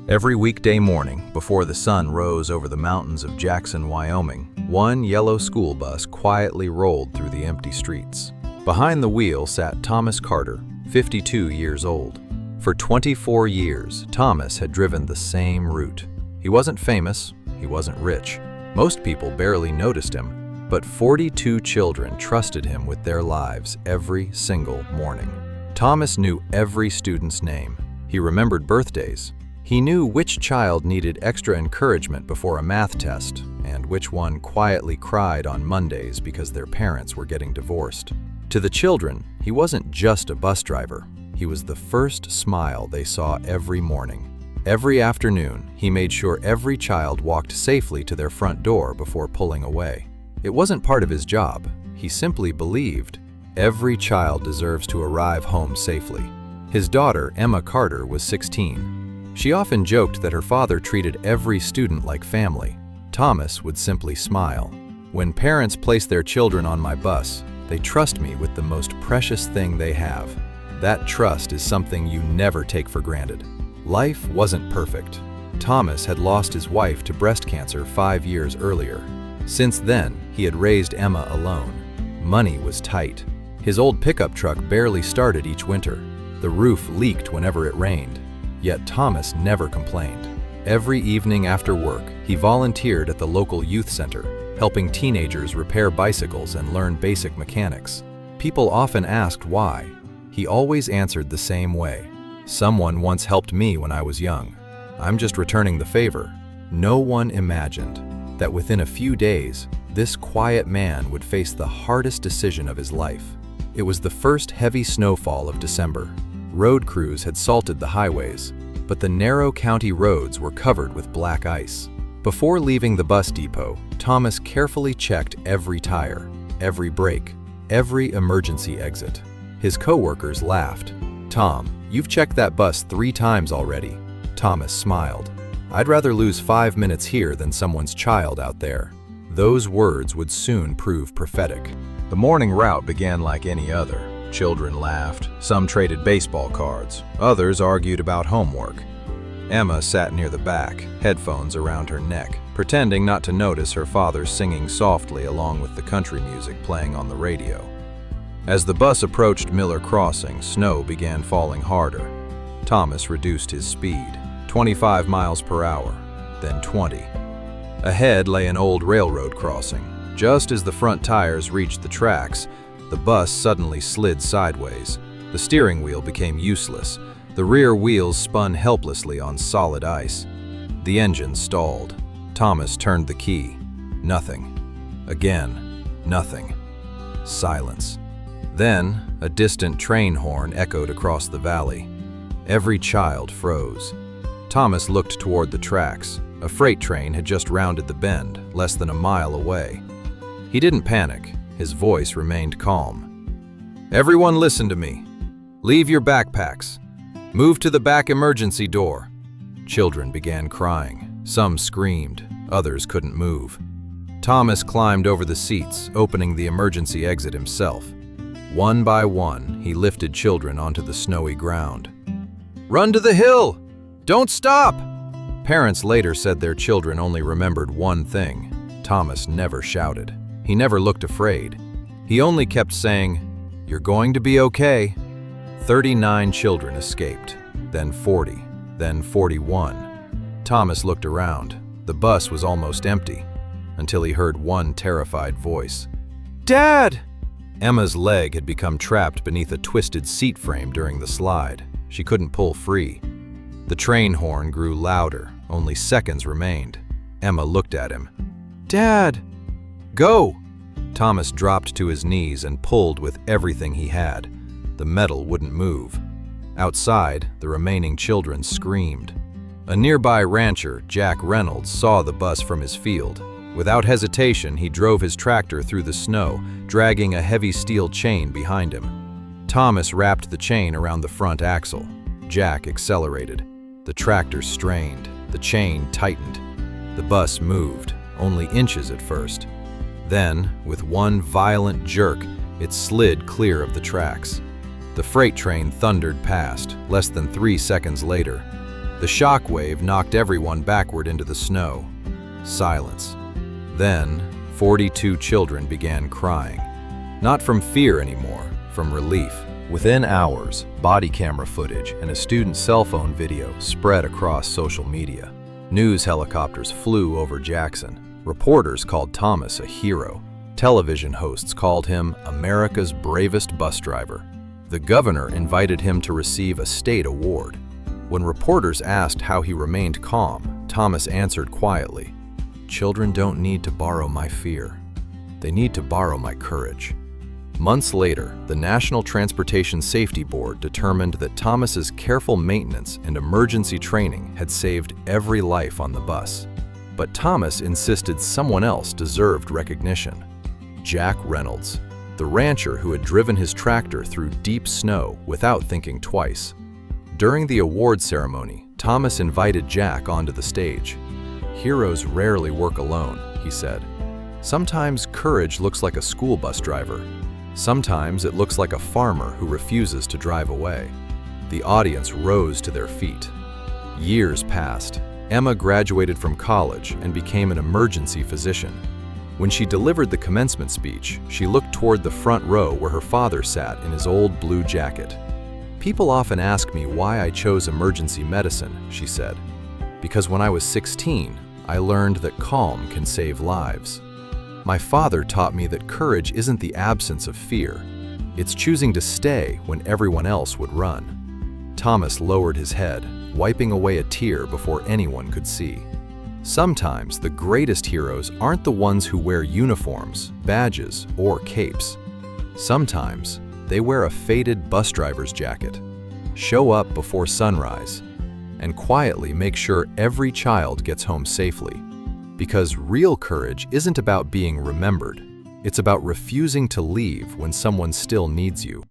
Every weekday morning, before the sun rose over the mountains of Jackson, Wyoming, one yellow school bus quietly rolled through the empty streets. Behind the wheel sat Thomas Carter, 52 years old. For 24 years, Thomas had driven the same route. He wasn't famous, he wasn't rich. Most people barely noticed him, but 42 children trusted him with their lives every single morning. Thomas knew every student's name. He remembered birthdays. He knew which child needed extra encouragement before a math test and which one quietly cried on Mondays because their parents were getting divorced. To the children, he wasn't just a bus driver. He was the first smile they saw every morning. Every afternoon, he made sure every child walked safely to their front door before pulling away. It wasn't part of his job. He simply believed every child deserves to arrive home safely. His daughter, Emma Carter, was 16. She often joked that her father treated every student like family. Thomas would simply smile. When parents place their children on my bus, they trust me with the most precious thing they have. That trust is something you never take for granted. Life wasn't perfect. Thomas had lost his wife to breast cancer 5 years earlier. Since then, he had raised Emma alone. Money was tight. His old pickup truck barely started each winter. The roof leaked whenever it rained. Yet Thomas never complained. Every evening after work, he volunteered at the local youth center, helping teenagers repair bicycles and learn basic mechanics. People often asked why. He always answered the same way. Someone once helped me when I was young. I'm just returning the favor. No one imagined that within a few days, this quiet man would face the hardest decision of his life. It was the first heavy snowfall of December. Road crews had salted the highways, but the narrow county roads were covered with black ice. Before leaving the bus depot, Thomas carefully checked every tire, every brake, every emergency exit. His co-workers laughed. "Tom, you've checked that bus 3 times already." Thomas smiled. "I'd rather lose 5 minutes here than someone's child out there." Those words would soon prove prophetic. The morning route began like any other. Children laughed, some traded baseball cards, others argued about homework. Emma sat near the back, headphones around her neck, pretending not to notice her father singing softly along with the country music playing on the radio. As the bus approached Miller Crossing, snow began falling harder. Thomas reduced his speed, 25 miles per hour, then 20. Ahead lay an old railroad crossing. Just as the front tires reached the tracks, the bus suddenly slid sideways. The steering wheel became useless. The rear wheels spun helplessly on solid ice. The engine stalled. Thomas turned the key. Nothing. Again, nothing. Silence. Then, a distant train horn echoed across the valley. Every child froze. Thomas looked toward the tracks. A freight train had just rounded the bend, less than a mile away. He didn't panic. His voice remained calm. "Everyone listen to me. Leave your backpacks. Move to the back emergency door." Children began crying. Some screamed, others couldn't move. Thomas climbed over the seats, opening the emergency exit himself. One by one, he lifted children onto the snowy ground. "Run to the hill! Don't stop!" Parents later said their children only remembered one thing. Thomas never shouted. He never looked afraid. He only kept saying, "You're going to be okay." 39 children escaped, then 40, then 41. Thomas looked around. The bus was almost empty, until he heard one terrified voice. "Dad!" Emma's leg had become trapped beneath a twisted seat frame during the slide. She couldn't pull free. The train horn grew louder. Only seconds remained. Emma looked at him. "Dad!" "Go!" Thomas dropped to his knees and pulled with everything he had. The metal wouldn't move. Outside, the remaining children screamed. A nearby rancher, Jack Reynolds, saw the bus from his field. Without hesitation, he drove his tractor through the snow, dragging a heavy steel chain behind him. Thomas wrapped the chain around the front axle. Jack accelerated. The tractor strained. The chain tightened. The bus moved, only inches at first. Then, with one violent jerk, it slid clear of the tracks. The freight train thundered past, less than 3 seconds later. The shock wave knocked everyone backward into the snow. Silence. Then, 42 children began crying. Not from fear anymore, from relief. Within hours, body camera footage and a student's cell phone video spread across social media. News helicopters flew over Jackson. Reporters called Thomas a hero. Television hosts called him America's bravest bus driver. The governor invited him to receive a state award. When reporters asked how he remained calm, Thomas answered quietly, "Children don't need to borrow my fear. They need to borrow my courage." Months later, the National Transportation Safety Board determined that Thomas's careful maintenance and emergency training had saved every life on the bus. But Thomas insisted someone else deserved recognition. Jack Reynolds, the rancher who had driven his tractor through deep snow without thinking twice. During the award ceremony, Thomas invited Jack onto the stage. "Heroes rarely work alone," he said. "Sometimes courage looks like a school bus driver. Sometimes it looks like a farmer who refuses to drive away." The audience rose to their feet. Years passed. Emma graduated from college and became an emergency physician. When she delivered the commencement speech, she looked toward the front row where her father sat in his old blue jacket. "People often ask me why I chose emergency medicine," she said. "Because when I was 16, I learned that calm can save lives. My father taught me that courage isn't the absence of fear. It's choosing to stay when everyone else would run." Thomas lowered his head, wiping away a tear before anyone could see. Sometimes the greatest heroes aren't the ones who wear uniforms, badges, or capes. Sometimes they wear a faded bus driver's jacket, show up before sunrise, and quietly make sure every child gets home safely. Because real courage isn't about being remembered. It's about refusing to leave when someone still needs you.